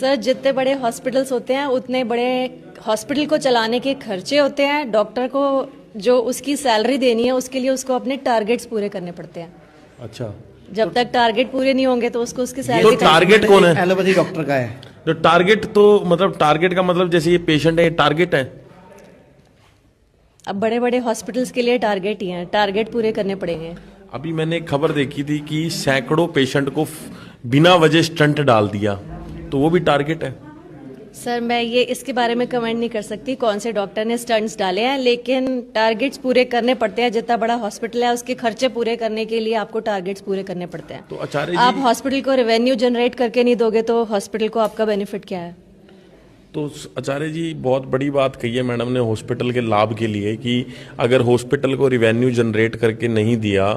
Sir जितने बड़े hospitals होते हैं उतने बड़े हॉस्पिटल को चलाने के खर्चे होते हैं। डॉक्टर को जो उसकी सैलरी देनी है उसके लिए उसको अपने टारगेट्स पूरे करने पड़ते हैं। अच्छा, जब तक टारगेट पूरे नहीं होंगे तो उसको उसकी तो सैलरी टारगेट कौन है? एलोपैथी डॉक्टर का है। तो टारगेट तो मतलब टारगेट का मतलब जैसे ये पेशेंट है, ये टारगेट है। अब बड़े बड़े हॉस्पिटल्स के लिए टारगेट ही हैं, टारगेट पूरे करने पड़ेंगे। अभी मैंने एक खबर देखी थी कि सैकड़ों पेशेंट को बिना वजह स्टंट डाल दिया, तो वो भी टारगेट है। सर मैं ये इसके बारे में कमेंट नहीं कर सकती कौन से डॉक्टर ने स्टंट्स डाले हैं, लेकिन टारगेट्स पूरे करने पड़ते हैं। जितना बड़ा हॉस्पिटल है उसके खर्चे पूरे करने के लिए आपको टारगेट्स पूरे करने पड़ते हैं। तो आचार्य आप जी, हॉस्पिटल को रेवेन्यू जनरेट करके नहीं दोगे तो हॉस्पिटल को आपका बेनिफिट क्या है? तो आचार्य जी बहुत बड़ी बात कही है मैडम ने हॉस्पिटल के लाभ के लिए कि अगर हॉस्पिटल को रिवेन्यू जनरेट करके नहीं दिया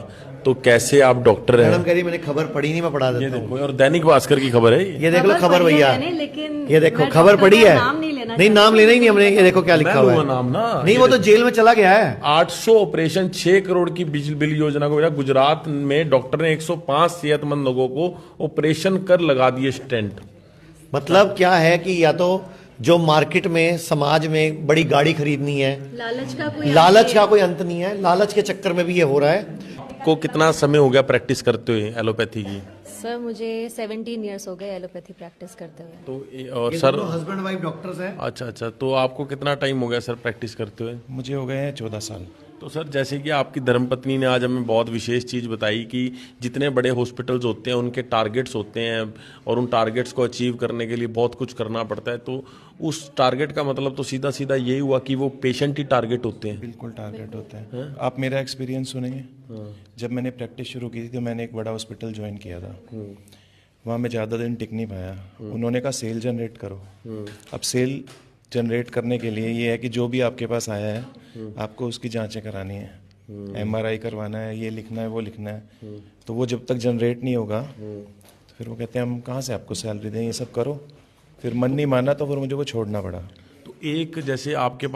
तो कैसे आप डॉक्टर हैं। मैडम कह रही मैंने खबर पढ़ी नहीं, मैं पढ़ा ये देता हूँ। देखो, और दैनिक भास्कर की खबर है ये देख लो खबर भैया, लेकिन ये देखो मैं खबर डॉक्टर पढ़ी का है। नाम नहीं लेना नहीं नाम लेना ही नहीं हमने। ये देखो क्या लिखा मैं हुआ लूंगा है। नाम ना। नहीं वो तो जेल में चला गया है। 800 ऑपरेशन 6 करोड़ की बिल योजना को भेजा। गुजरात में डॉक्टर ने 105 सेहतमंद लोगों को ऑपरेशन कर लगा दिए स्टेंट। मतलब क्या है कि या तो जो मार्केट में समाज में बड़ी गाड़ी खरीदनी है, लालच का कोई अंत नहीं है, लालच के चक्कर में भी ये हो रहा है। को कितना समय हो गया प्रैक्टिस करते हुए एलोपैथी की? सर मुझे 17 इयर्स हो गए एलोपैथी प्रैक्टिस करते हुए। तो और सर हस्बैंड वाइफ डॉक्टर्स हैं। अच्छा अच्छा, तो आपको कितना टाइम हो गया सर प्रैक्टिस करते हुए? मुझे हो गए हैं 14 साल। तो सर जैसे कि आपकी धर्मपत्नी ने आज हमें बहुत विशेष चीज़ बताई कि जितने बड़े हॉस्पिटल्स होते हैं उनके टारगेट्स होते हैं और उन टारगेट्स को अचीव करने के लिए बहुत कुछ करना पड़ता है। तो उस टारगेट का मतलब तो सीधा सीधा यही हुआ कि वो पेशेंट ही टारगेट होते हैं। बिल्कुल टारगेट होते हैं। आप मेरा एक्सपीरियंस सुनेंगे। जब मैंने प्रैक्टिस शुरू की थी तो मैंने एक बड़ा हॉस्पिटल ज्वाइन किया था। वहाँ मैं ज़्यादा दिन टिक नहीं पाया। उन्होंने कहा सेल जनरेट करो। अब सेल जनरेट करने के लिए ये है कि जो भी आपके पास आया है आपको उसकी जांचें करानी है, MRI करवाना है, ये लिखना है, वो लिखना है। तो वो जब तक जनरेट नहीं होगा तो फिर वो कहते हैं हम कहाँ से आपको सैलरी दें, ये सब करो। फिर मन नहीं माना तो फिर मुझे वो छोड़ना पड़ा। तो एक जैसे आपके